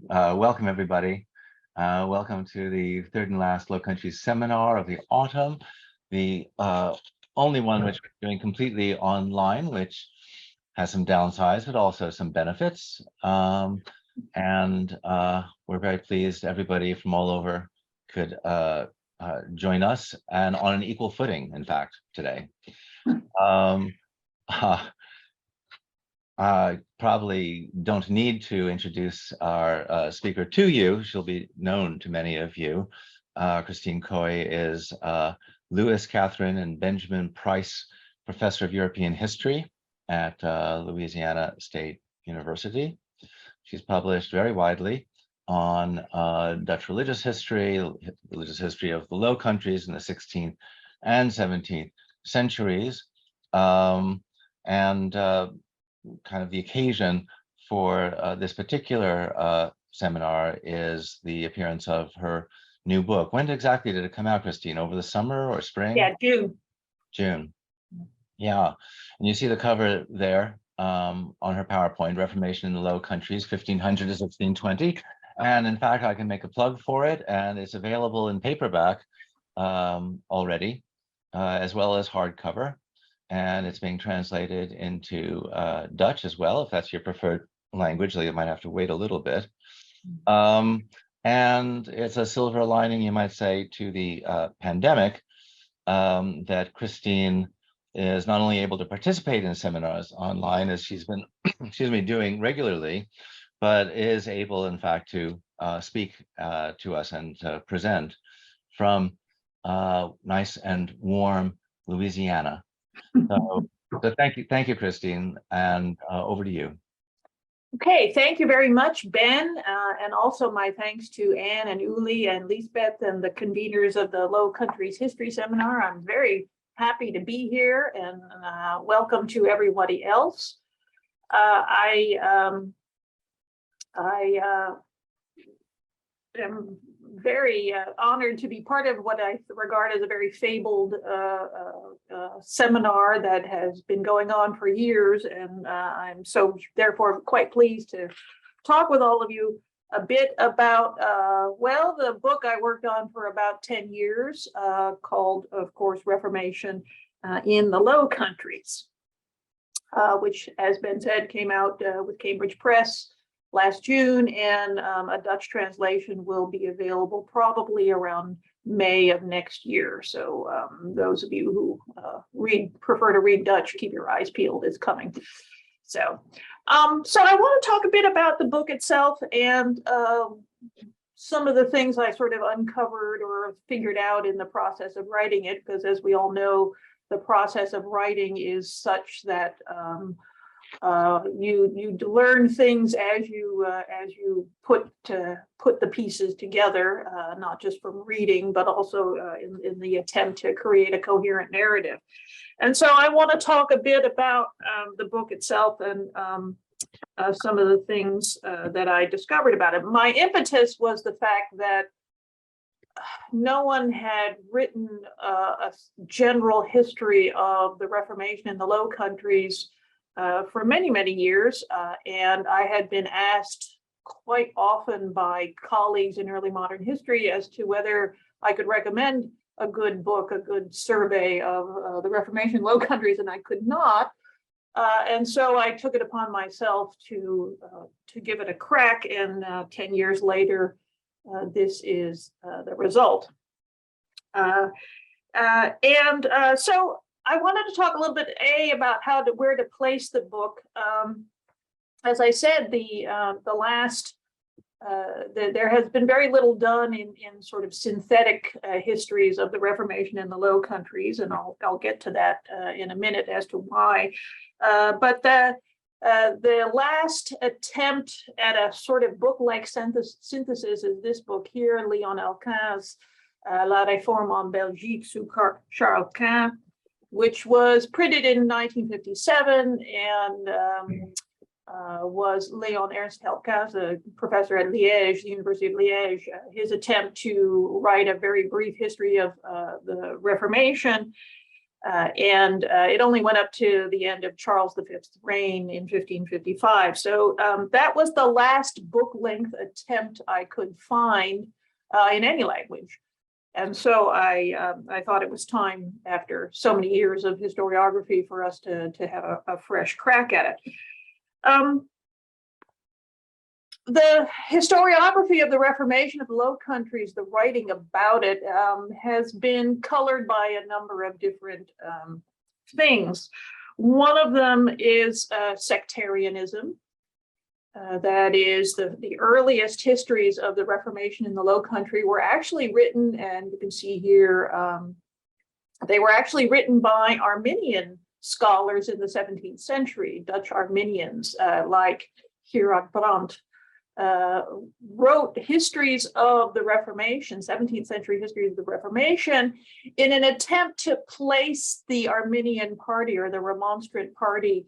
Welcome, everybody. Welcome to the third and last Low Countries seminar of the autumn, the only one which we're doing completely online, which has some downsides, but also some benefits. And we're very pleased everybody from all over could join us, and on an equal footing, in fact, today. I probably don't need to introduce our speaker to you. She'll be known to many of you. Christine Kooi is Lewis, Catherine, and Benjamin Price Professor of European History at Louisiana State University. She's published very widely on Dutch religious history of the Low Countries in the 16th and 17th centuries. Kind of the occasion for this particular seminar is the appearance of her new book. When exactly did it come out, Christine? Over the summer or spring? Yeah, June. June. Yeah, and you see the cover there on her PowerPoint, Reformation in the Low Countries, 1500 to 1620. And in fact, I can make a plug for it, and it's available in paperback already, as well as hardcover. And it's being translated into Dutch as well, if that's your preferred language, though you might have to wait a little bit. And it's a silver lining, you might say, to the pandemic, that Christine is not only able to participate in seminars online, as she's been doing regularly, but is able, in fact, to speak to us and present from nice and warm Louisiana. So thank you, Christine, and over to you. Okay, thank you very much, Ben, and also my thanks to Anne and Uli and Lisbeth and the conveners of the Low Countries History Seminar. I'm very happy to be here, and welcome to everybody else. I am very honored to be part of what I regard as a very fabled seminar that has been going on for years, and I'm so therefore quite pleased to talk with all of you a bit about, well, the book I worked on for about 10 years called, of course, Reformation in the Low Countries, which, as Ben said, came out with Cambridge Press last June, and a Dutch translation will be available probably around May of next year. So those of you who prefer to read Dutch, keep your eyes peeled, it's coming. So I want to talk a bit about the book itself and some of the things I sort of uncovered or figured out in the process of writing it, because as we all know, the process of writing is such that you learn things as you put the pieces together, not just from reading, but also in the attempt to create a coherent narrative. And so I want to talk a bit about the book itself and some of the things that I discovered about it. My impetus was the fact that no one had written a general history of the Reformation in the Low Countries for many, many years, and I had been asked quite often by colleagues in early modern history as to whether I could recommend a good book, a good survey of the Reformation Low Countries, and I could not. And so I took it upon myself to give it a crack, and 10 years later, this is the result. So I wanted to talk a little bit about where to place the book. As I said, there has been very little done in sort of synthetic histories of the Reformation in the Low Countries, and I'll get to that in a minute as to why. But the last attempt at a sort of book-like synthesis is this book here, Léon Elkin's La Réforme en Belgique sous Charles Quint, which was printed in 1957 and was Léon Ernst Elkin, a professor at Liège, the University of Liège, his attempt to write a very brief history of the Reformation. It only went up to the end of Charles V's reign in 1555. So that was the last book-length attempt I could find in any language. And so I thought it was time, after so many years of historiography, for us to have a fresh crack at it. The historiography of the Reformation of the Low Countries, the writing about it, has been colored by a number of different things. One of them is sectarianism. That is, the earliest histories of the Reformation in the Low Country were actually written, and you can see here, they were actually written by Arminian scholars in the 17th century, Dutch Arminians, like Gerard Brandt. Wrote histories of the Reformation, 17th century histories of the Reformation, in an attempt to place the Arminian party, or the Remonstrant party,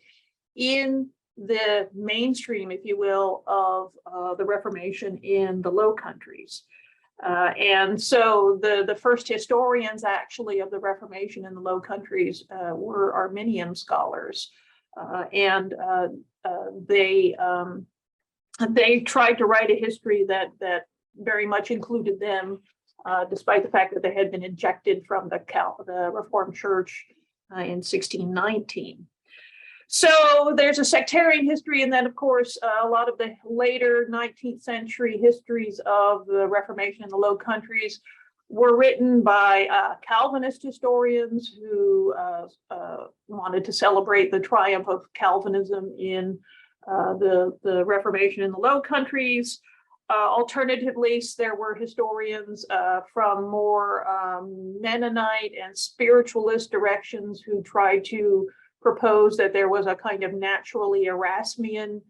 in the mainstream, if you will, of the Reformation in the Low Countries. And so the first historians actually of the Reformation in the Low Countries were Arminian scholars. They tried to write a history that very much included them, despite the fact that they had been ejected from the Reformed Church in 1619. So there's a sectarian history, and then, of course, a lot of the later 19th century histories of the Reformation in the Low Countries were written by Calvinist historians who wanted to celebrate the triumph of Calvinism in the Reformation in the Low Countries. Alternatively, there were historians from more Mennonite and spiritualist directions who tried to propose that there was a kind of naturally Erasmian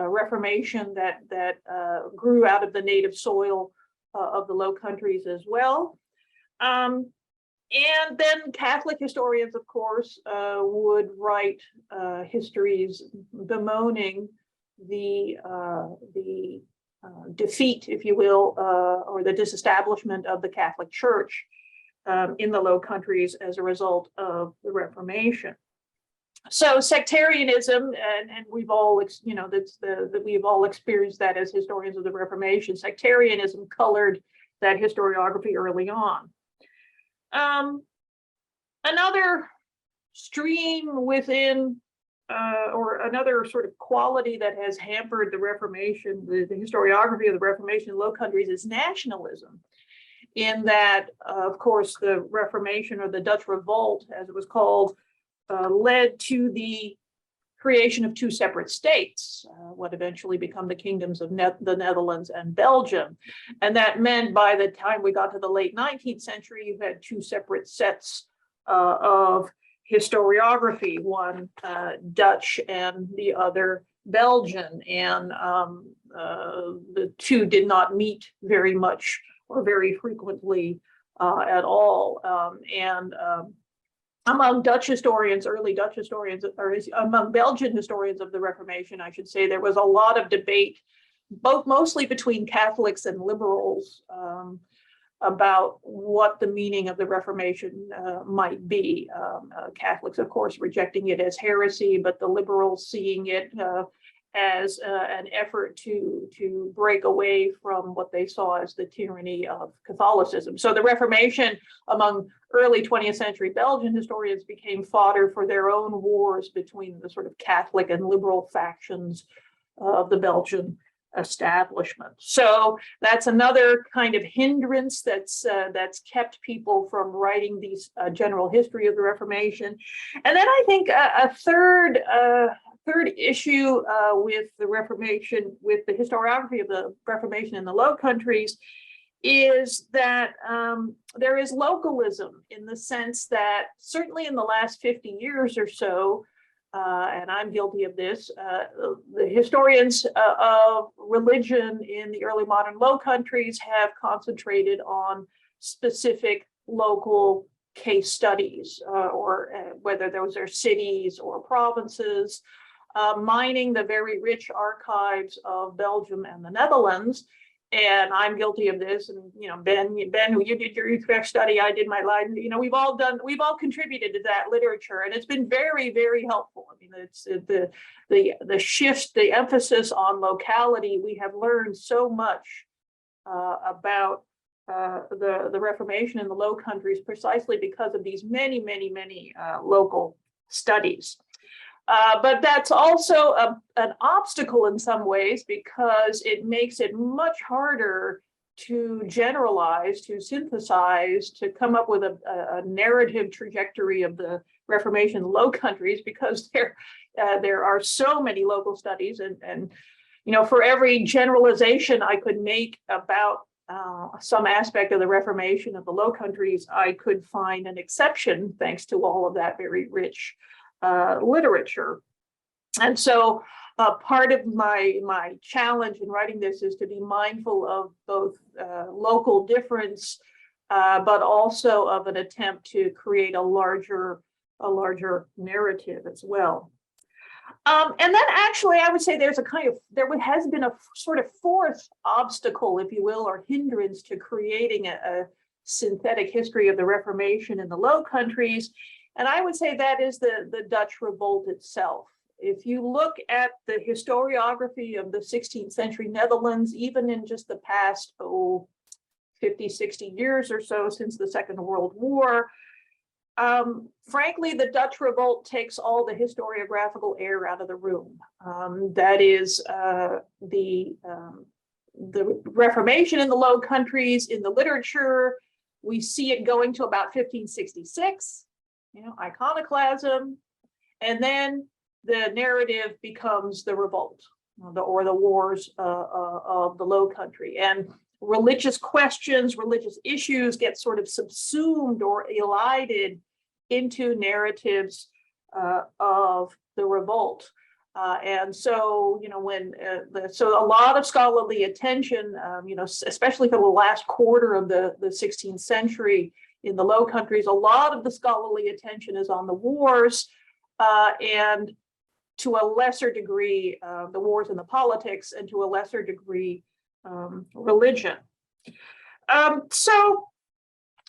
Reformation that grew out of the native soil of the Low Countries as well. And then Catholic historians, of course, would write histories bemoaning the defeat, if you will, or the disestablishment of the Catholic Church in the Low Countries as a result of the Reformation. So sectarianism, and we've all, we've all experienced that as historians of the Reformation. Sectarianism colored that historiography early on. Another stream within, or another sort of quality that has hampered the Reformation, the historiography of the Reformation in Low Countries, is nationalism. In that, of course, the Reformation, or the Dutch Revolt, as it was called, led to the creation of two separate states, what eventually become the kingdoms of the Netherlands and Belgium. And that meant by the time we got to the late 19th century, you had two separate sets of historiography, one Dutch and the other Belgian. And the two did not meet very much or very frequently at all. Among Dutch historians, early Dutch historians, or among Belgian historians of the Reformation, I should say, there was a lot of debate, mostly between Catholics and liberals, about what the meaning of the Reformation might be. Catholics, of course, rejecting it as heresy, but the liberals seeing it as an effort to break away from what they saw as the tyranny of Catholicism. So the Reformation among early 20th century Belgian historians became fodder for their own wars between the sort of Catholic and liberal factions of the Belgian establishment. So that's another kind of hindrance that's kept people from writing these general history of the Reformation. And then I think a third issue with the Reformation, with the historiography of the Reformation in the Low Countries, is that there is localism, in the sense that certainly in the last 50 years or so, and I'm guilty of this, the historians of religion in the early modern Low Countries have concentrated on specific local case studies, or whether those are cities or provinces, mining the very rich archives of Belgium and the Netherlands, And I'm guilty of this. And, Ben, who you did your Utrecht study, I did my Leiden, we've all contributed to that literature. And it's been very, very helpful. I mean, it's the shift, the emphasis on locality. We have learned so much about the Reformation in the Low Countries precisely because of these many, many, many local studies. But that's also an obstacle in some ways because it makes it much harder to generalize, to synthesize, to come up with a narrative trajectory of the Reformation in the Low Countries because there are so many local studies and for every generalization I could make about some aspect of the Reformation of the Low Countries, I could find an exception thanks to all of that very rich literature. And so part of my challenge in writing this is to be mindful of both local difference, but also of an attempt to create a larger narrative as well. And then actually, I would say there has been a sort of fourth obstacle, if you will, or hindrance to creating a synthetic history of the Reformation in the Low Countries. And I would say that is the Dutch Revolt itself. If you look at the historiography of the 16th century Netherlands, even in just the past 50, 60 years or so since the Second World War, frankly, the Dutch Revolt takes all the historiographical air out of the room. That is the Reformation in the Low Countries in the literature. We see it going to about 1566, iconoclasm, and then the narrative becomes the revolt or the wars of the Low Country. And religious questions, religious issues get sort of subsumed or elided into narratives of the revolt. And so, so a lot of scholarly attention, especially for the last quarter of the 16th century in the Low Countries, a lot of the scholarly attention is on the wars and to a lesser degree, the wars and the politics, and to a lesser degree, religion. So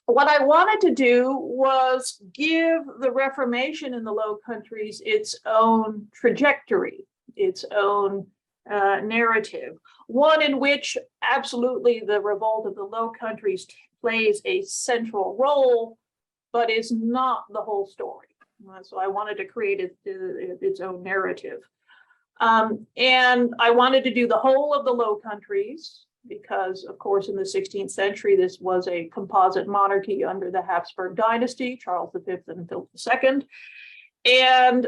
what I wanted to do was give the Reformation in the Low Countries its own trajectory, its own narrative, one in which absolutely the revolt of the Low Countries plays a central role, but is not the whole story. So I wanted to create its own narrative. And I wanted to do the whole of the Low Countries because, of course, in the 16th century, this was a composite monarchy under the Habsburg dynasty, Charles V and Philip II. And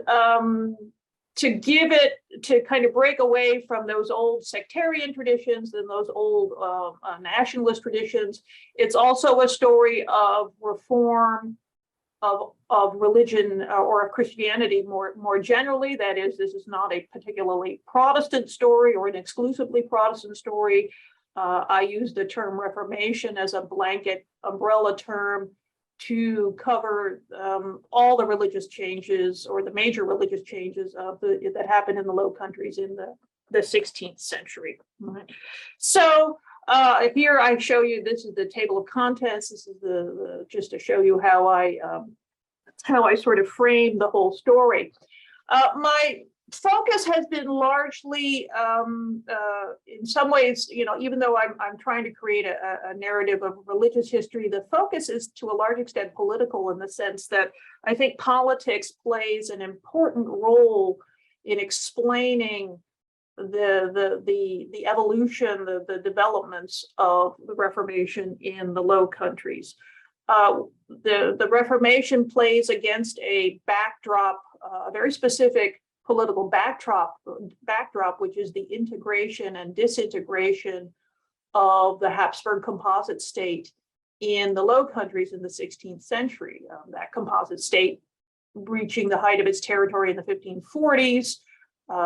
to kind of break away from those old sectarian traditions and those old nationalist traditions, it's also a story of reform, of religion or of Christianity more generally. That is, this is not a particularly Protestant story or an exclusively Protestant story. I use the term Reformation as a blanket umbrella term to cover all the religious changes or the major religious changes that happened in the Low Countries in the 16th century. Right. So here I show you, this is the table of contents. This is just to show you how I sort of frame the whole story. My focus has been largely, in some ways, even though I'm trying to create a narrative of religious history, the focus is to a large extent political in the sense that I think politics plays an important role in explaining the evolution, the developments of the Reformation in the Low Countries. The Reformation plays against a backdrop, a very specific political backdrop, which is the integration and disintegration of the Habsburg composite state in the Low Countries in the 16th century. That composite state reaching the height of its territory in the 1540s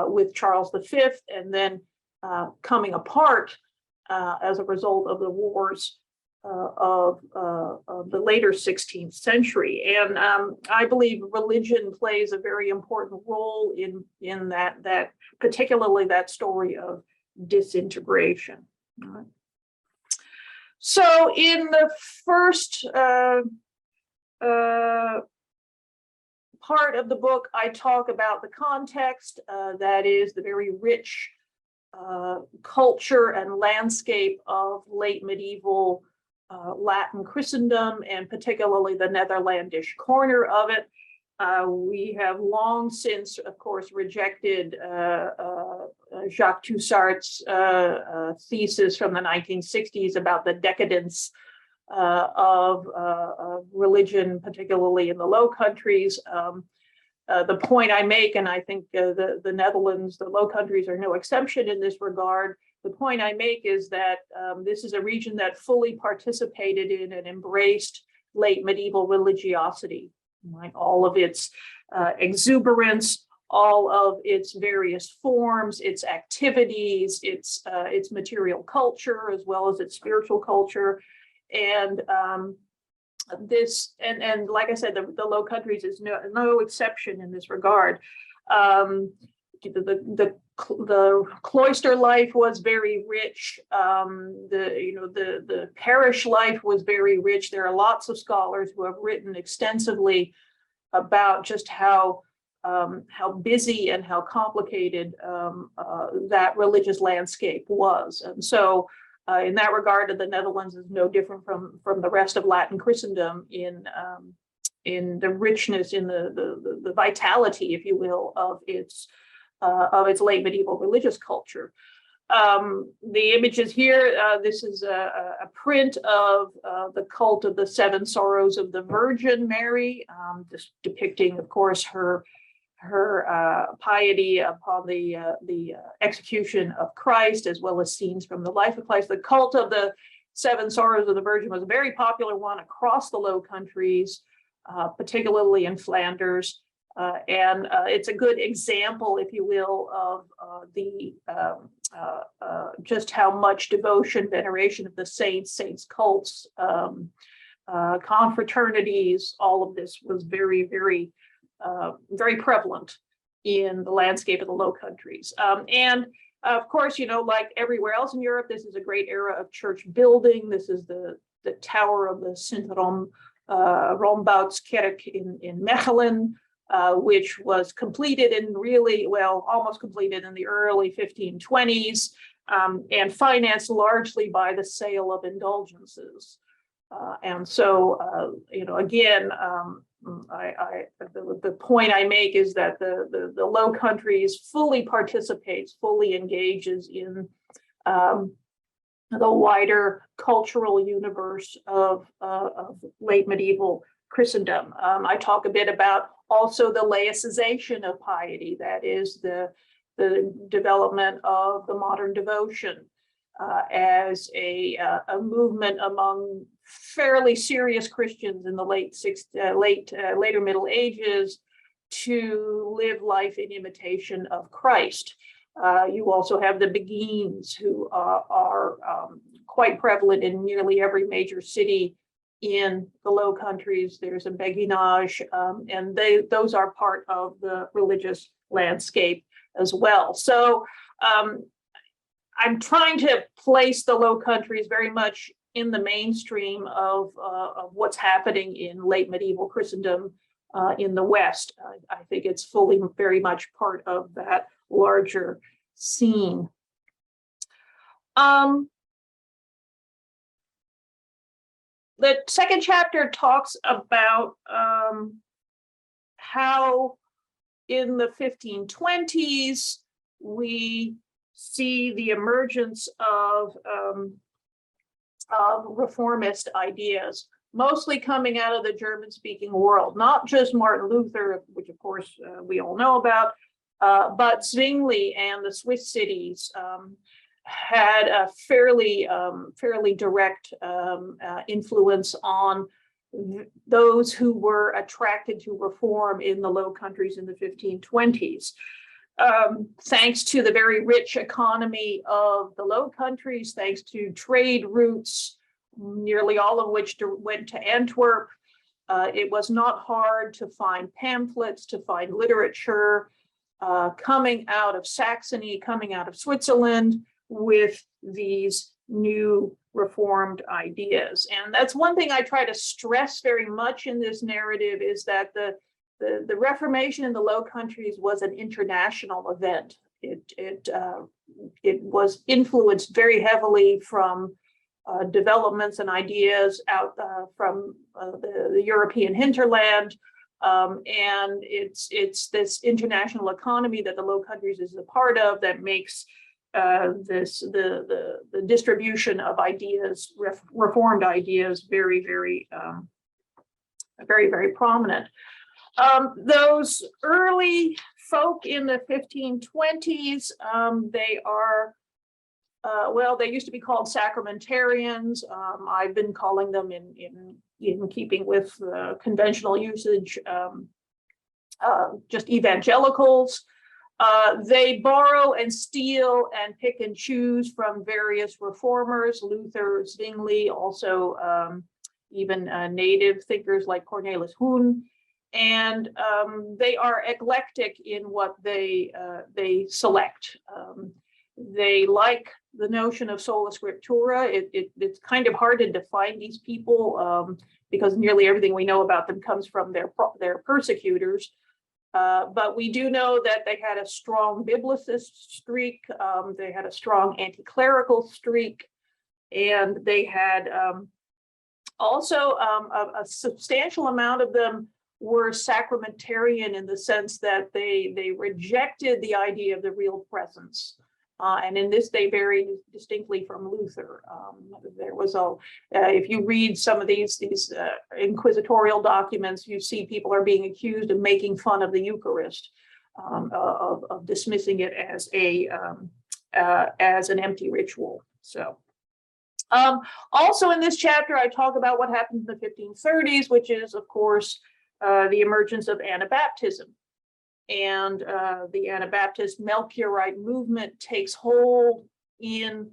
with Charles V, and then coming apart as a result of the wars of the later 16th century. And I believe religion plays a very important role in that particularly that story of disintegration. So in the first part of the book, I talk about the context, that is the very rich culture and landscape of late medieval Latin Christendom, and particularly the Netherlandish corner of it. We have long since, of course, rejected Jacques Toussart's thesis from the 1960s about the decadence of religion, particularly in the Low Countries. The point I make, and I think the Netherlands, the Low Countries are no exception in this regard. The point I make is that this is a region that fully participated in and embraced late medieval religiosity, right? All of its exuberance, all of its various forms, its activities, its material culture, as well as its spiritual culture. And this, and like I said, the Low Countries is no exception in this regard. The cloister life was very rich. The parish life was very rich. There are lots of scholars who have written extensively about just how busy and how complicated that religious landscape was. And so in that regard, the Netherlands is no different from the rest of Latin Christendom in the richness, in the vitality, if you will, of its late medieval religious culture. The images here, this is a print of the cult of the Seven Sorrows of the Virgin Mary, just depicting, of course, her piety upon the execution of Christ, as well as scenes from the life of Christ. The cult of the Seven Sorrows of the Virgin was a very popular one across the Low Countries, particularly in Flanders. And it's a good example, if you will, of just how much devotion, veneration of the saints cults, confraternities, all of this was very, very, very prevalent in the landscape of the Low Countries. And of course, like everywhere else in Europe, this is a great era of church building. This is the tower of the Sint Romboutskerk in Mechelen, which was completed in almost completed in the early 1520s, and financed largely by the sale of indulgences. And so, again, the point I make is that the Low Countries fully participates, fully engages in the wider cultural universe of late medieval Christendom. I talk a bit about also the laicization of piety, that is the development of the modern devotion as a movement among fairly serious Christians in the later Middle Ages to live life in imitation of Christ. You also have the Beguines, who are quite prevalent in nearly every major city in the Low Countries. There's a beguinage, and those are part of the religious landscape as well. So I'm trying to place the Low Countries very much in the mainstream of what's happening in late medieval Christendom in the West. I think it's fully very much part of that larger scene. The second chapter talks about how in the 1520s we see the emergence of reformist ideas, mostly coming out of the German-speaking world, not just Martin Luther, which of course we all know about, but Zwingli and the Swiss cities had a fairly direct influence on those who were attracted to reform in the Low Countries in the 1520s. Thanks to the very rich economy of the Low Countries, thanks to trade routes, nearly all of which went to Antwerp, it was not hard to find pamphlets, to find literature coming out of Saxony, coming out of Switzerland, with these new reformed ideas. And that's one thing I try to stress very much in this narrative, is that the Reformation in the Low Countries was an international event. It was influenced very heavily from developments and ideas out from the European hinterland. And it's this international economy that the Low Countries is a part of that makes the distribution of ideas, reformed ideas, very, very, very prominent. Those early folk in the 1520s, they are, well, they used to be called sacramentarians. I've been calling them in keeping with conventional usage, just evangelicals. They borrow and steal and pick and choose from various reformers, Luther, Zwingli, also even native thinkers like Cornelis Huhn. And they are eclectic in what they select. They like the notion of sola scriptura. It's kind of hard to define these people because nearly everything we know about them comes from their persecutors. But we do know that they had a strong biblicist streak. They had a strong anti-clerical streak, and they had also a substantial amount of them were sacramentarian in the sense that they rejected the idea of the real presence. And in this, they varied distinctly from Luther. There was if you read some of these inquisitorial documents, you see people are being accused of making fun of the Eucharist, of dismissing it as an empty ritual. So, also in this chapter, I talk about what happened in the 1530s, which is, of course, the emergence of Anabaptism. And the Anabaptist Melchiorite movement takes hold in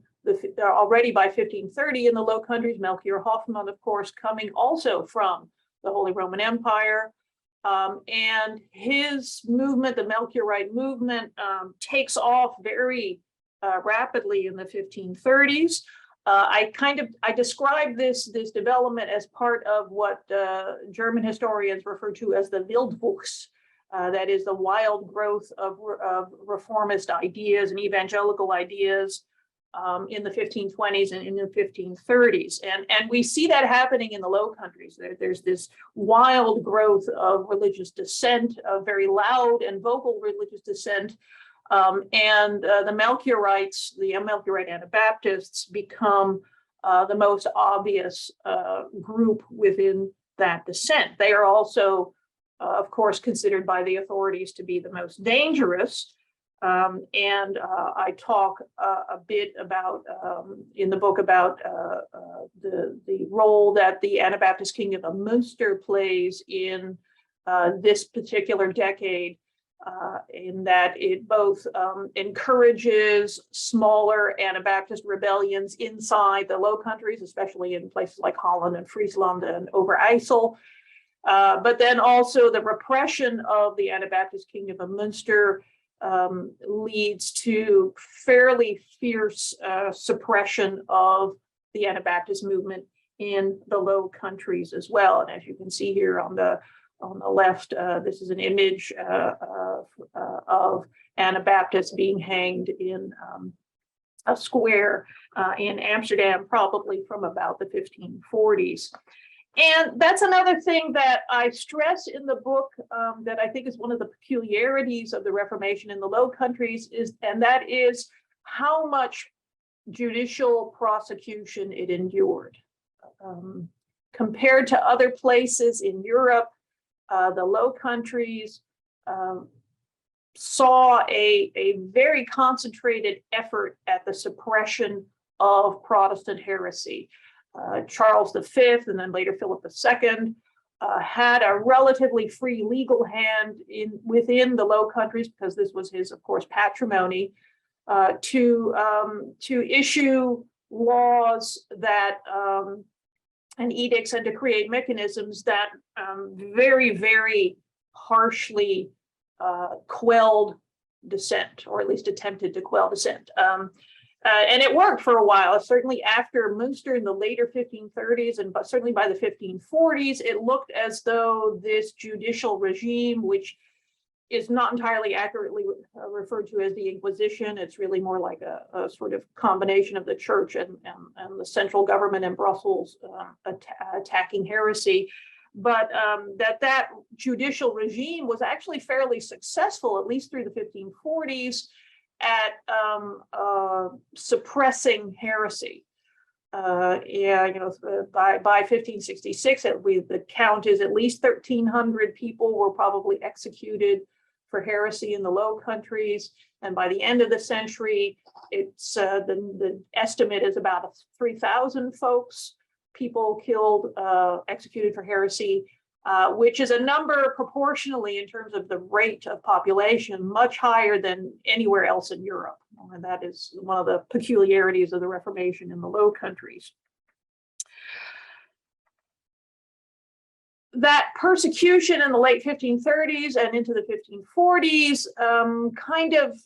already by 1530 in the Low Countries. Melchior Hoffman, of course, coming also from the Holy Roman Empire. And his movement, the Melchiorite movement, takes off very rapidly in the 1530s. I describe this development as part of what German historians refer to as the Wildwuchs. That is the wild growth of reformist ideas and evangelical ideas in the 1520s and in the 1530s. And we see that happening in the Low Countries. There's this wild growth of religious dissent, of very loud and vocal religious dissent. And the Melchiorites, the Melchiorite Anabaptists, become the most obvious group within that dissent. They are also of course, considered by the authorities to be the most dangerous. And I talk a bit about, in the book, about the role that the Anabaptist Kingdom of Munster plays in this particular decade, in that it both encourages smaller Anabaptist rebellions inside the Low Countries, especially in places like Holland and Friesland and Overijssel. But then also the repression of the Anabaptist Kingdom of Munster leads to fairly fierce suppression of the Anabaptist movement in the Low Countries as well. And as you can see here on the left, this is an image of Anabaptists being hanged in a square in Amsterdam, probably from about the 1540s. And that's another thing that I stress in the book that I think is one of the peculiarities of the Reformation in the Low Countries, and that is how much judicial prosecution it endured. Compared to other places in Europe, the Low Countries saw a very concentrated effort at the suppression of Protestant heresy. Charles V and then later Philip II had a relatively free legal hand within the Low Countries, because this was his, of course, patrimony, to issue laws that and edicts, and to create mechanisms that very, very harshly quelled dissent, or at least attempted to quell dissent. And it worked for a while. Certainly after Münster in the later 1530s, and but certainly by the 1540s, it looked as though this judicial regime, which is not entirely accurately referred to as the Inquisition. It's really more like a sort of combination of the church and the central government in Brussels attacking heresy. But that judicial regime was actually fairly successful, at least through the 1540s, at suppressing heresy. By 1566, the count is at least 1,300 people were probably executed for heresy in the Low Countries, and by the end of the century, it's the estimate is about 3,000 people killed, executed for heresy, which is a number proportionally in terms of the rate of population much higher than anywhere else in Europe. And that is one of the peculiarities of the Reformation in the Low Countries. That persecution in the late 1530s and into the 1540s kind of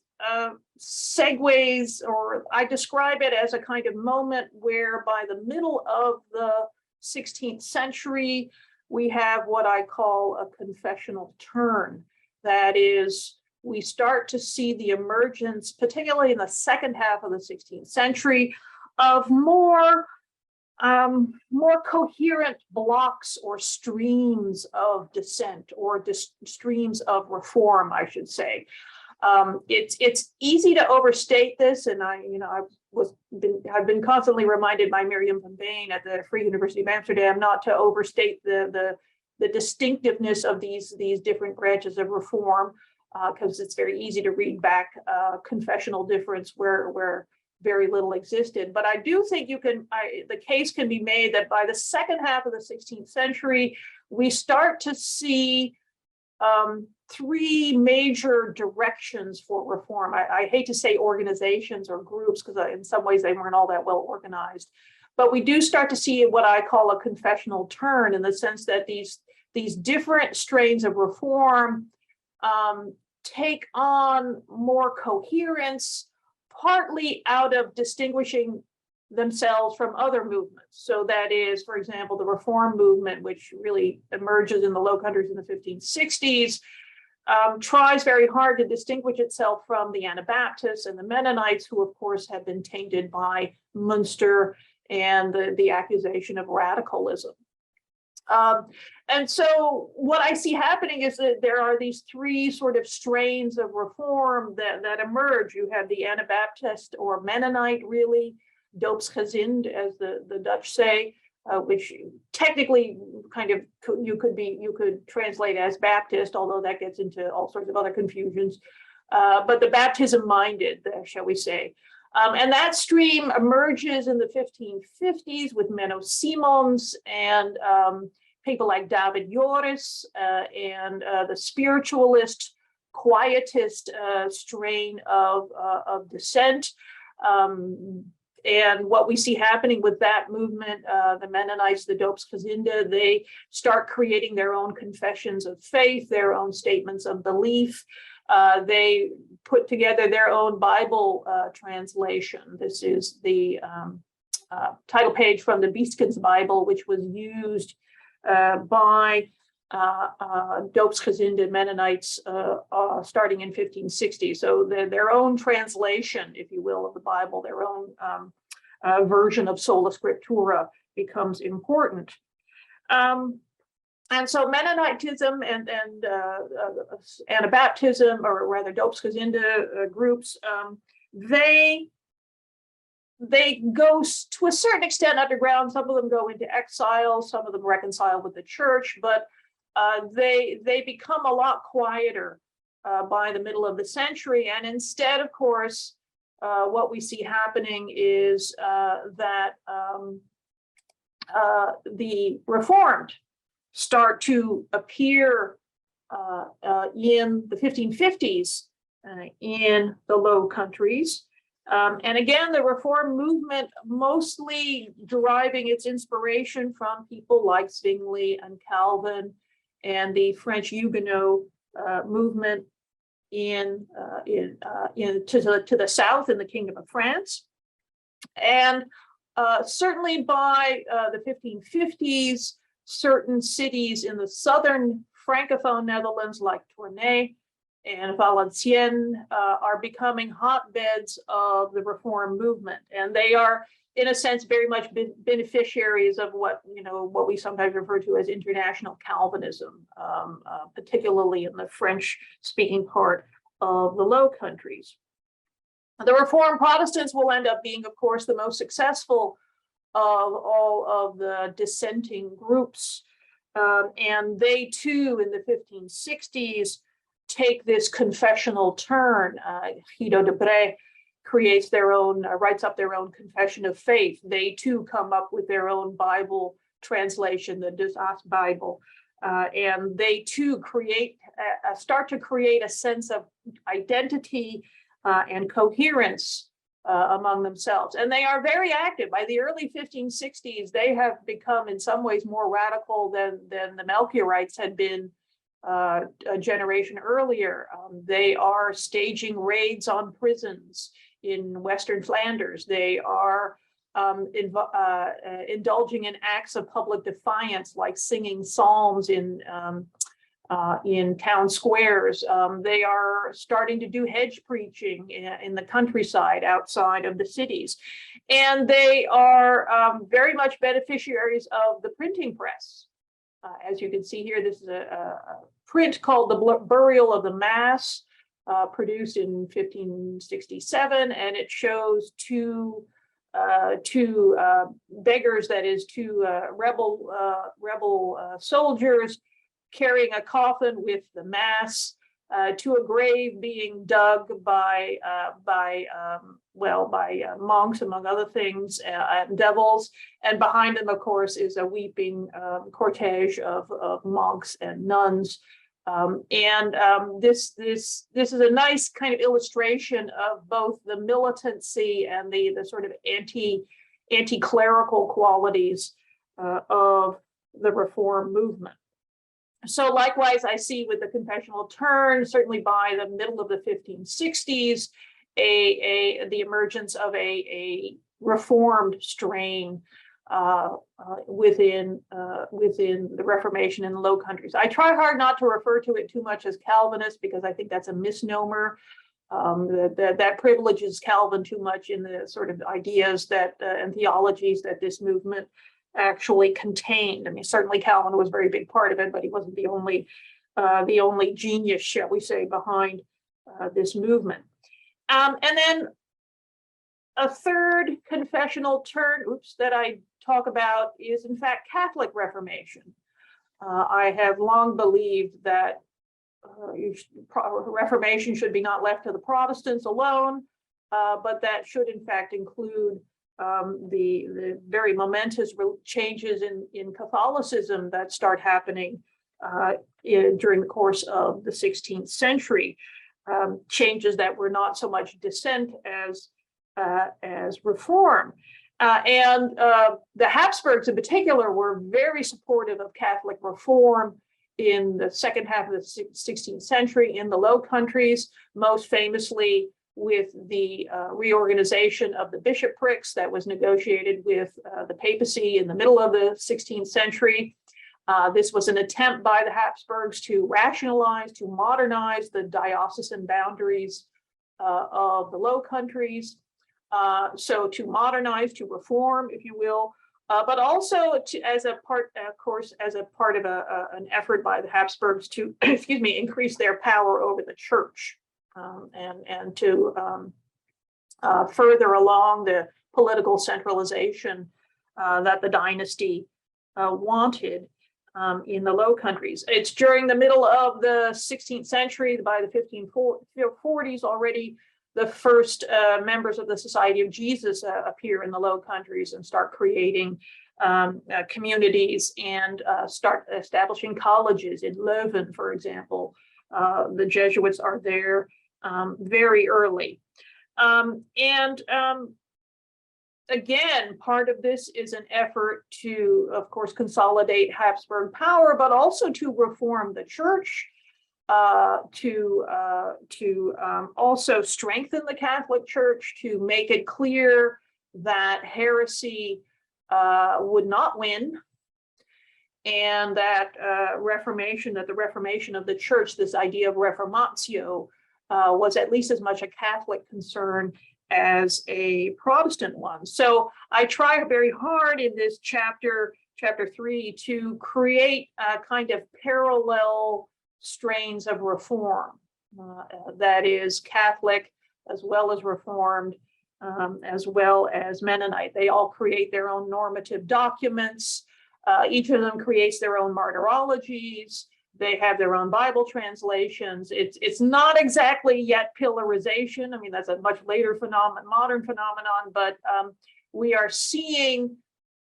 segues, or I describe it as a kind of moment where by the middle of the 16th century, we have what I call a confessional turn. That is, we start to see the emergence, particularly in the second half of the 16th century, of more coherent blocks or streams of dissent, or streams of reform, I should say. It's easy to overstate this, and I've been constantly reminded by Miriam van Been at the Free University of Amsterdam not to overstate the distinctiveness of these different branches of reform, because it's very easy to read back confessional difference where very little existed. But I do think the case can be made that by the second half of the 16th century, we start to see three major directions for reform. I hate to say organizations or groups, because in some ways they weren't all that well organized. But we do start to see what I call a confessional turn, in the sense that these different strains of reform take on more coherence, partly out of distinguishing themselves from other movements. So that is, for example, the Reform movement, which really emerges in the Low Countries in the 1560s, tries very hard to distinguish itself from the Anabaptists and the Mennonites, who of course have been tainted by Münster and the accusation of radicalism. And so what I see happening is that there are these three sort of strains of reform that emerge. You have the Anabaptist or Mennonite, really, doopsgezind, as the Dutch say, which technically kind of you could translate as Baptist, although that gets into all sorts of other confusions. But the baptism-minded, shall we say. And that stream emerges in the 1550s with Menno Simons and people like David Joris and the spiritualist, quietist strain of dissent. And what we see happening with that movement, the Mennonites, the doopsgezinden, they start creating their own confessions of faith, their own statements of belief. They put together their own Bible translation. This is the title page from the Bieskens Bible, which was used by doopsgezinden Mennonites starting in 1560. So their own translation, if you will, of the Bible, their own version of sola scriptura becomes important. And so Mennonitism and Anabaptism, or rather doopsgezinden groups, they go to a certain extent underground. Some of them go into exile, some of them reconcile with the church, but they become a lot quieter by the middle of the century. And instead, of course, what we see happening is that the Reformed start to appear in the 1550s in the Low Countries. And again, the Reform movement mostly deriving its inspiration from people like Zwingli and Calvin and the French Huguenot movement to the south in the Kingdom of France. And certainly by the 1550s, certain cities in the southern Francophone Netherlands, like Tournai and Valenciennes, are becoming hotbeds of the Reform movement, and they are, in a sense, very much beneficiaries of what we sometimes refer to as international Calvinism, particularly in the French-speaking part of the Low Countries. The Reformed Protestants will end up being, of course, the most successful of all of the dissenting groups. And they too, in the 1560s, take this confessional turn. Guido de Brès creates their own, writes up their own confession of faith. They too come up with their own Bible translation, the Das Bible. And they too start to create a sense of identity and coherence among themselves. And they are very active. By the early 1560s, they have become in some ways more radical than the Melchiorites had been a generation earlier. They are staging raids on prisons in Western Flanders. They are indulging in acts of public defiance, like singing psalms in town squares. They are starting to do hedge preaching in the countryside outside of the cities. And they are very much beneficiaries of the printing press. As you can see here, this is a print called The Burial of the Mass, produced in 1567, and it shows two beggars, that is, two rebel soldiers carrying a coffin with the Mass to a grave being dug by monks, among other things, devils. And behind them, of course, is a weeping cortege of monks and nuns. This is a nice kind of illustration of both the militancy and the sort of anti-clerical qualities of the Reform movement. So likewise, I see with the Confessional Turn, certainly by the middle of the 1560s, the emergence of a Reformed strain within the Reformation in the Low Countries. I try hard not to refer to it too much as Calvinist, because I think that's a misnomer. That privileges Calvin too much in the sort of ideas that and theologies that this movement actually contained. I mean, certainly Calvin was a very big part of it, but he wasn't the only genius, shall we say, behind this movement. And then a third confessional turn, that I talk about is, in fact, Catholic Reformation. I have long believed that Reformation should be not left to the Protestants alone, but that should, in fact, include the very momentous changes in Catholicism that start happening during the course of the 16th century, changes that were not so much dissent as reform. And the Habsburgs in particular were very supportive of Catholic reform in the second half of the 16th century in the Low Countries, most famously with the reorganization of the bishoprics that was negotiated with the papacy in the middle of the 16th century. This was an attempt by the Habsburgs to rationalize, to modernize the diocesan boundaries of the Low Countries. So to modernize, to reform, if you will, but also as a part of an effort by the Habsburgs to, increase their power over the church, and to further along the political centralization that the dynasty wanted in the Low Countries. It's during the middle of the 16th century, by the 1540s already, the first members of the Society of Jesus appear in the Low Countries and start creating communities and start establishing colleges in Leuven, for example. The Jesuits are there very early. Again, part of this is an effort to, of course, consolidate Habsburg power, but also to reform the church, to also strengthen the Catholic Church, to make it clear that heresy would not win, and that the Reformation of the church, this idea of reformatio, was at least as much a Catholic concern as a Protestant one. So I try very hard in this chapter 3, to create a kind of parallel strains of reform, that is Catholic as well as Reformed, as well as Mennonite. They all create their own normative documents. Each of them creates their own martyrologies. They have their own Bible translations. It's not exactly yet pillarization. I mean, that's a much later modern phenomenon, but we are seeing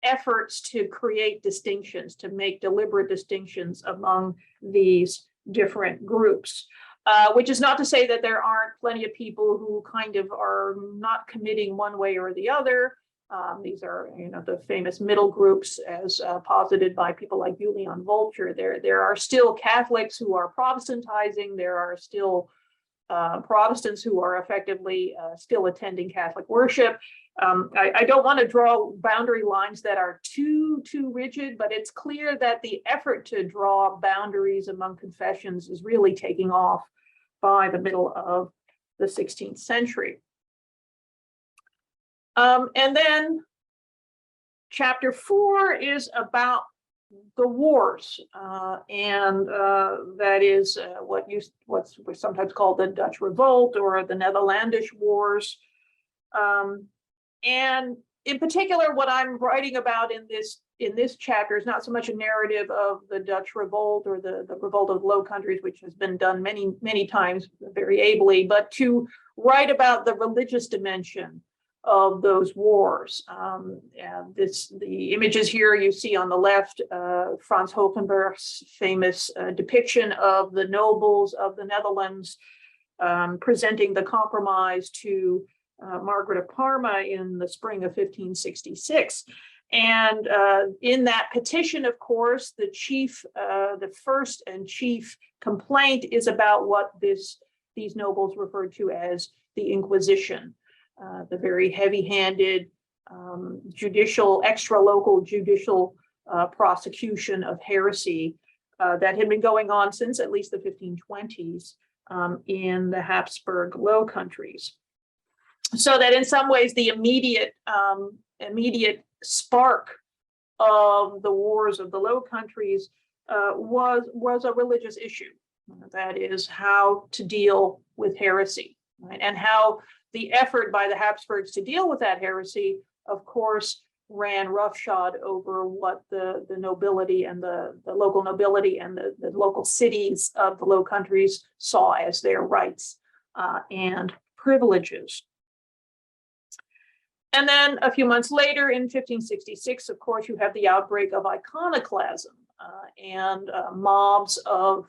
efforts to create distinctions, to make deliberate distinctions among these different groups, which is not to say that there aren't plenty of people who kind of are not committing one way or the other. These are, the famous middle groups, as posited by people like Julian Volcher. There are still Catholics who are Protestantizing. There are still Protestants who are effectively still attending Catholic worship. I don't want to draw boundary lines that are too rigid, but it's clear that the effort to draw boundaries among confessions is really taking off by the middle of the 16th century. And then chapter 4 is about the wars, and that is what's sometimes called the Dutch Revolt or the Netherlandish Wars. And in particular, what I'm writing about in this chapter is not so much a narrative of the Dutch Revolt or the Revolt of the Low Countries, which has been done many times very ably, but to write about the religious dimension of those wars. The images here you see on the left, Frans Hogenberg's famous depiction of the nobles of the Netherlands presenting the compromise to Margaret of Parma in the spring of 1566. And in that petition, of course, the first and chief complaint is about what these nobles referred to as the Inquisition. The very heavy-handed extra-local judicial prosecution of heresy that had been going on since at least the 1520s in the Habsburg Low Countries. So that in some ways the immediate spark of the wars of the Low Countries was a religious issue. That is, how to deal with heresy, right? And how the effort by the Habsburgs to deal with that heresy, of course, ran roughshod over what the nobility and the local nobility and the local cities of the Low Countries saw as their rights and privileges. And then a few months later, in 1566, of course, you have the outbreak of iconoclasm and mobs or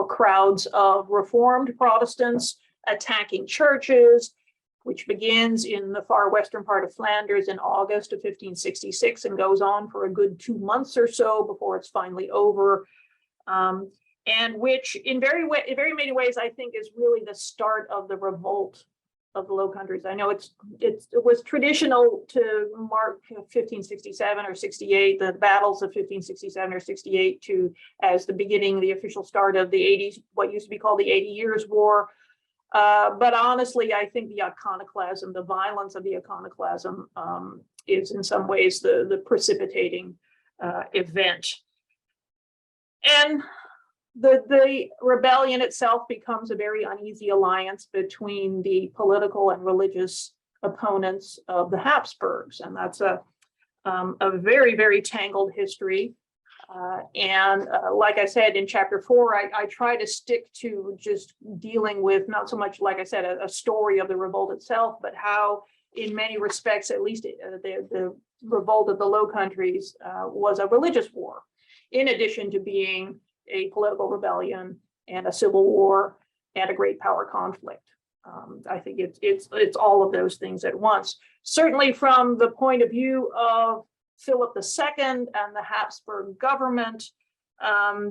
crowds of Reformed Protestants attacking churches, which begins in the far western part of Flanders in August of 1566 and goes on for a good 2 months or so before it's finally over, and which in very many ways I think is really the start of the revolt of the Low Countries. I know it was traditional to mark 1567 or 68, the battles of 1567 or 68 as the beginning, the official start of the 80s, what used to be called the 80 Years' War. But honestly, I think the iconoclasm, the violence of the iconoclasm, is in some ways the precipitating event. And the rebellion itself becomes a very uneasy alliance between the political and religious opponents of the Habsburgs, and that's a very, very tangled history. And like I said, in chapter 4, I try to stick to just dealing with not so much, like I said, a story of the revolt itself, but how, in many respects, at least the revolt of the Low Countries was a religious war, in addition to being a political rebellion and a civil war and a great power conflict. I think it's all of those things at once. Certainly from the point of view of Philip II and the Habsburg government,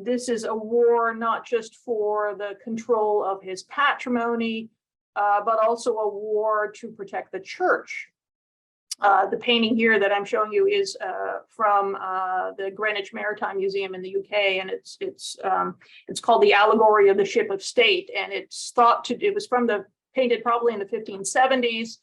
this is a war not just for the control of his patrimony, but also a war to protect the church The painting here that I'm showing you is from the Greenwich Maritime Museum in the UK, and it's called The Allegory of the Ship of State, and it was painted probably in the 1570s,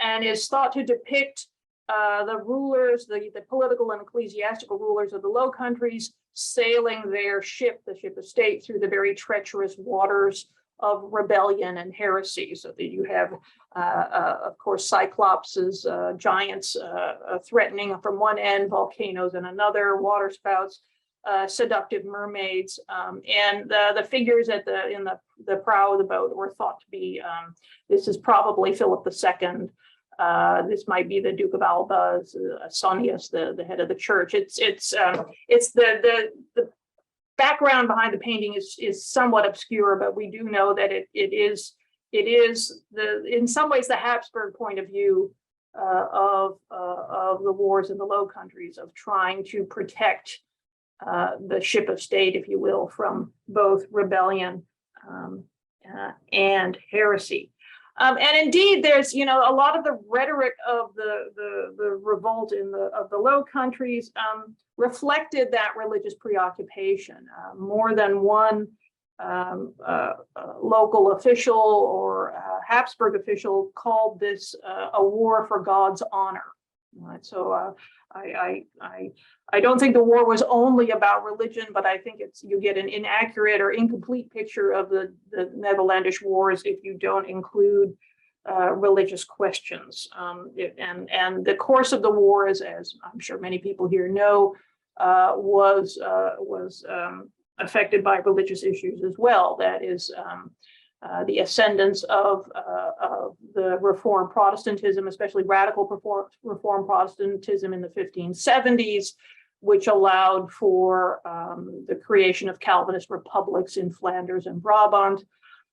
and is thought to depict the rulers, the political and ecclesiastical rulers of the Low Countries sailing their ship, the ship of state, through the very treacherous waters of rebellion and heresy. So that you have, of course, cyclopses, giants threatening from one end, volcanoes in another, water spouts, seductive mermaids, and the figures in the prow of the boat were thought to be. This is probably Philip II. This might be the Duke of Alba, Sonius, the head of the church. It's the background behind the painting is somewhat obscure, but we do know that it is in some ways the Habsburg point of view of the wars in the Low Countries, of trying to protect the ship of state, if you will, from both rebellion and heresy. And indeed, there's a lot of the rhetoric of the revolt of the Low Countries reflected that religious preoccupation. More than one local official or Habsburg official called this a war for God's honor. Right? So I don't think the war was only about religion, but I think you get an inaccurate or incomplete picture of the Netherlandish wars if you don't include religious questions. And the course of the war, as I'm sure many people here know, was affected by religious issues as well. That is the ascendance of the Reformed Protestantism, especially radical Reformed Protestantism in the 1570s, which allowed for the creation of Calvinist republics in Flanders and Brabant,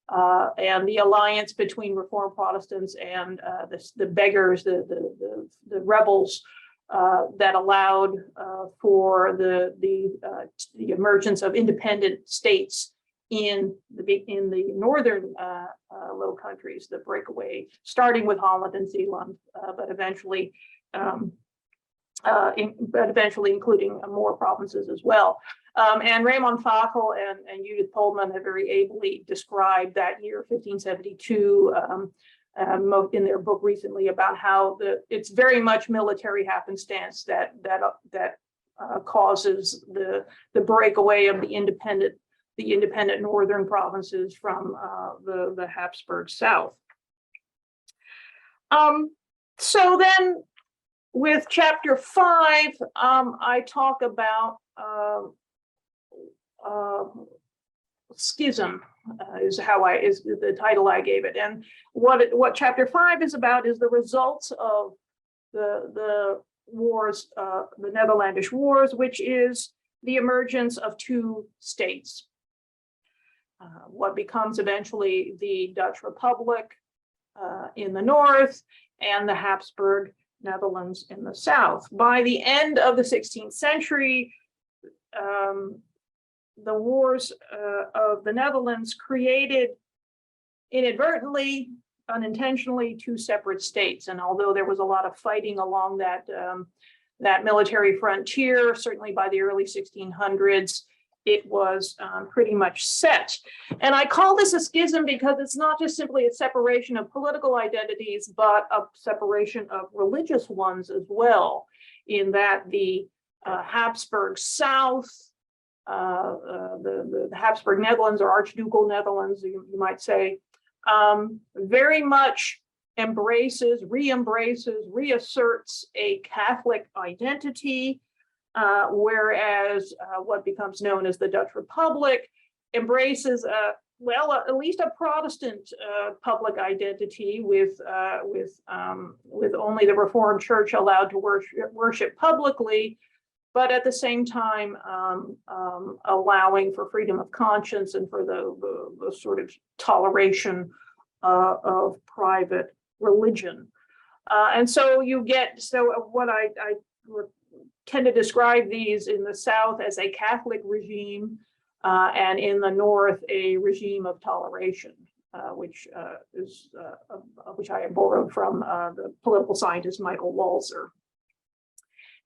and the alliance between Reformed Protestants and the beggars, the rebels, that allowed for the emergence of independent states in the northern Low Countries, the breakaway, starting with Holland and Zeeland, but eventually including more provinces as well. And Raymond Fakel and Judith Poldman have very ably described that year 1572 in their book recently about how it's very much military happenstance that causes the breakaway of the independent northern provinces from the Habsburg South. So then, with chapter 5, I talk about Schism, is the title I gave it, and what chapter 5 is about is the results of the wars, the Netherlandish wars, which is the emergence of two states. What becomes eventually the Dutch Republic in the north and the Habsburg Netherlands in the south. By the end of the 16th century, the wars of the Netherlands created inadvertently, unintentionally, two separate states. And although there was a lot of fighting along that military frontier, certainly by the early 1600s, it was pretty much set. And I call this a schism because it's not just simply a separation of political identities, but a separation of religious ones as well, in that the Habsburg South, the Habsburg Netherlands, or Archducal Netherlands, you might say, very much reasserts a Catholic identity, whereas what becomes known as the Dutch Republic embraces at least a Protestant public identity with only the Reformed Church allowed to worship publicly, but at the same time allowing for freedom of conscience and for the sort of toleration of private religion. And so what I tend to describe these in the South as a Catholic regime, and in the North, a regime of toleration. which I have borrowed from the political scientist Michael Walzer.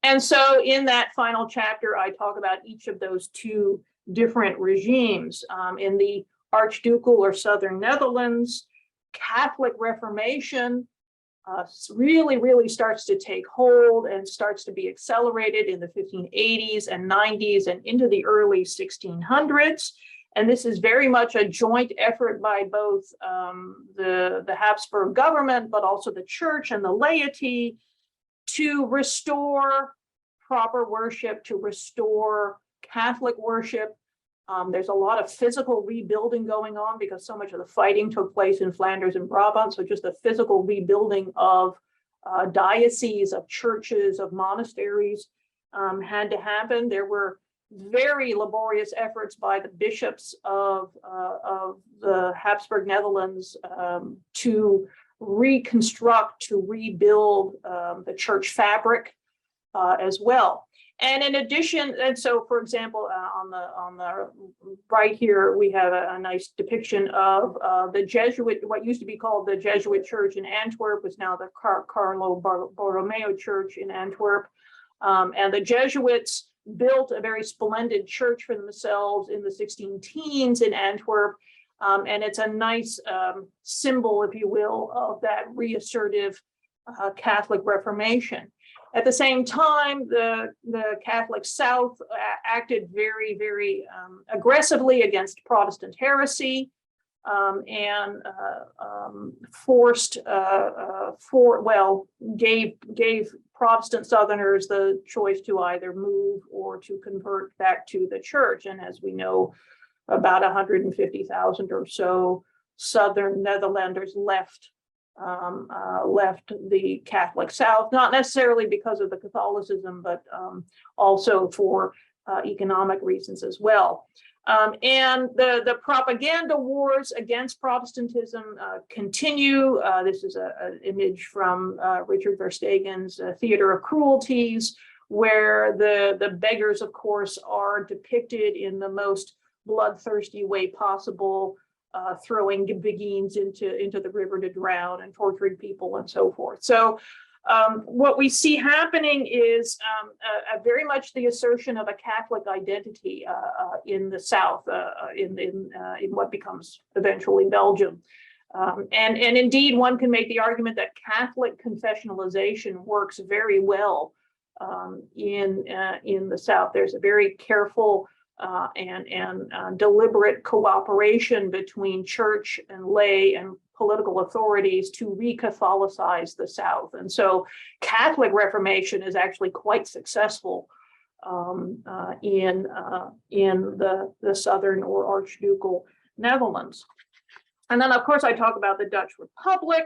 And so in that final chapter, I talk about each of those two different regimes. In the Archducal or Southern Netherlands, Catholic Reformation really starts to take hold and starts to be accelerated in the 1580s and 90s and into the early 1600s. And this is very much a joint effort by both the Habsburg government, but also the church and the laity, to restore proper worship, to restore Catholic worship. There's a lot of physical rebuilding going on because so much of the fighting took place in Flanders and Brabant. So just the physical rebuilding of dioceses, of churches, of monasteries had to happen. There were very laborious efforts by the bishops of the Habsburg Netherlands to reconstruct, to rebuild the church fabric as well. And in addition, and so for example, on the right here, we have a nice depiction of the Jesuit, what used to be called the Jesuit Church in Antwerp, is now the Carlo Borromeo Church in Antwerp. And the Jesuits built a very splendid church for themselves in the 16 teens in Antwerp. And it's a nice symbol, if you will, of that reassertive Catholic Reformation. At the same time, the Catholic South acted very aggressively against Protestant heresy and gave Protestant Southerners the choice to either move or to convert back to the church. And as we know, about 150,000 or so Southern Netherlanders left the Catholic South, not necessarily because of the Catholicism, but also for economic reasons as well. And the propaganda wars against Protestantism continue. This is an image from Richard Verstegen's Theater of Cruelties, where the beggars, of course, are depicted in the most bloodthirsty way possible, throwing beguines into the river to drown and torturing people and so forth. So what we see happening is very much the assertion of a Catholic identity in the South, in what becomes eventually Belgium. And indeed, one can make the argument that Catholic confessionalization works very well in the South. There's a very careful and deliberate cooperation between church and lay and political authorities to re-Catholicize the South. And so Catholic Reformation is actually quite successful in the Southern or Archducal Netherlands. And then, of course, I talk about the Dutch Republic,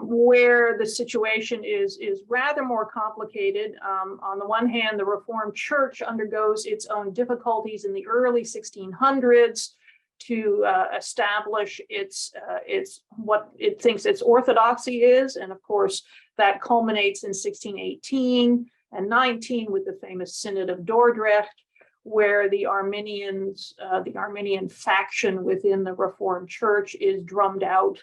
where the situation is rather more complicated. On the one hand, the Reformed Church undergoes its own difficulties in the early 1600s to establish its what it thinks its orthodoxy is, and of course that culminates in 1618 and 19 with the famous Synod of Dordrecht, where the Arminian faction within the Reformed Church is drummed out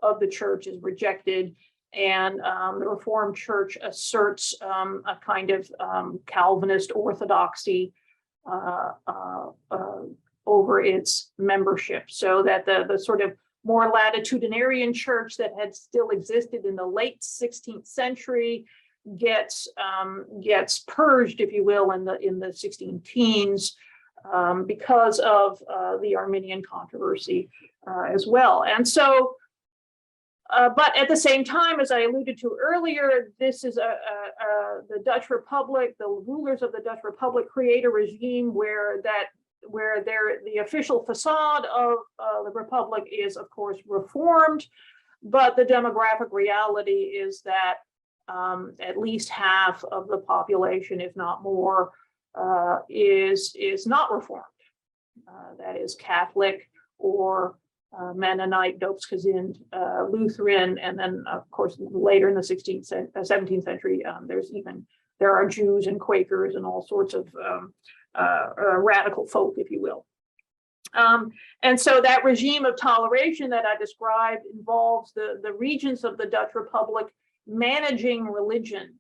of the church, is rejected, and the Reformed Church asserts a kind of Calvinist orthodoxy over its membership, so that the sort of more latitudinarian church that had still existed in the late 16th century gets purged, if you will, in the 16 teens because of the Arminian controversy as well. And so but at the same time, as I alluded to earlier, this is the Dutch Republic. The rulers of the Dutch Republic create a regime where the official facade of the Republic is, of course, reformed, but the demographic reality is that at least half of the population, if not more, is not reformed. That is Catholic or Mennonite, Doopsgezind, Lutheran, and then of course later in the 17th century, there are Jews and Quakers and all sorts of radical folk, if you will. And so that regime of toleration that I described involves the regents of the Dutch Republic managing religion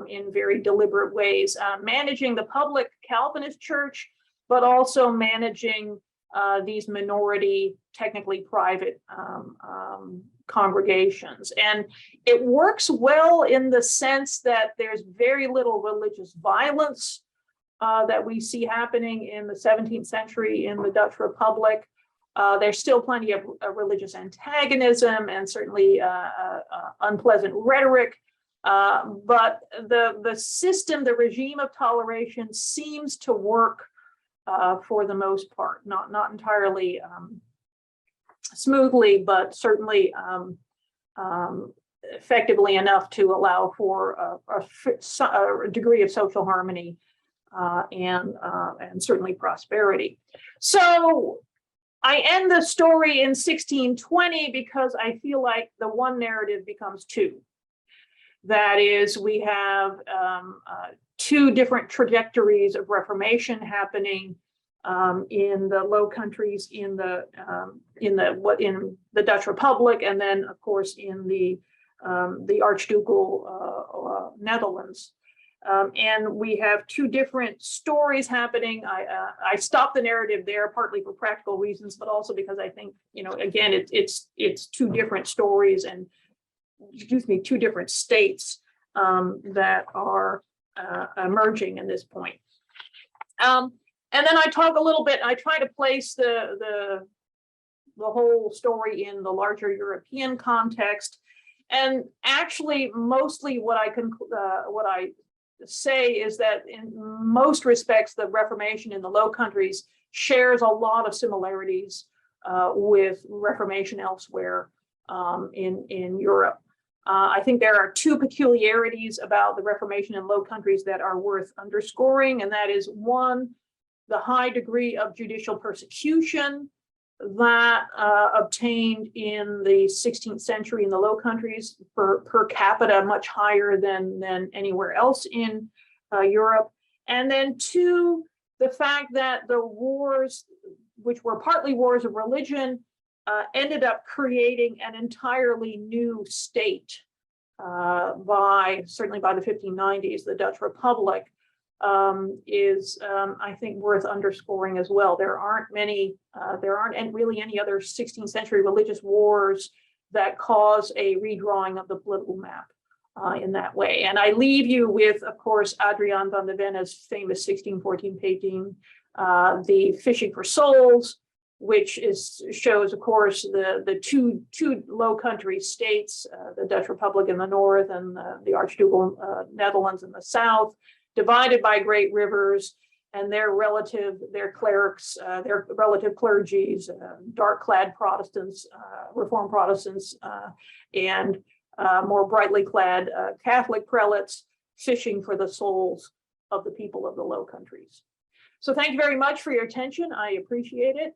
in very deliberate ways, managing the public Calvinist church, but also managing these minority, technically private congregations. And it works well in the sense that there's very little religious violence that we see happening in the 17th century in the Dutch Republic. There's still plenty of religious antagonism and certainly unpleasant rhetoric. But the system, the regime of toleration seems to work for the most part, not entirely smoothly, but certainly effectively enough to allow for a degree of social harmony and certainly prosperity. So I end the story in 1620 because I feel like the one narrative becomes two. That is, we have two different trajectories of Reformation happening in the Low Countries, in the Dutch Republic, and then of course in the Archducal Netherlands. And we have two different stories happening. I stopped the narrative there partly for practical reasons, but also because I think, again, it's two different stories and, two different states that are emerging in this point. And then I talk a little bit, I try to place the whole story in the larger European context. And actually, mostly what I say is that in most respects, the Reformation in the Low Countries shares a lot of similarities with Reformation elsewhere in Europe. I think there are two peculiarities about the Reformation in Low Countries that are worth underscoring, and that is one, the high degree of judicial persecution that obtained in the 16th century in the Low Countries, per capita much higher than anywhere else in Europe. And then two, the fact that the wars, which were partly wars of religion, ended up creating an entirely new state certainly by the 1590s. The Dutch Republic is, I think, worth underscoring as well. There aren't really any other 16th century religious wars that cause a redrawing of the political map in that way. And I leave you with, of course, Adriaan van der Venne's famous 1614 painting, the Fishing for Souls, which shows, of course, the two Low Country states, the Dutch Republic in the north and the Archducal Netherlands in the south, divided by great rivers, and their clerics, their relative clergies, dark-clad Protestants, Reformed Protestants, and more brightly clad Catholic prelates fishing for the souls of the people of the Low Countries. So thank you very much for your attention. I appreciate it.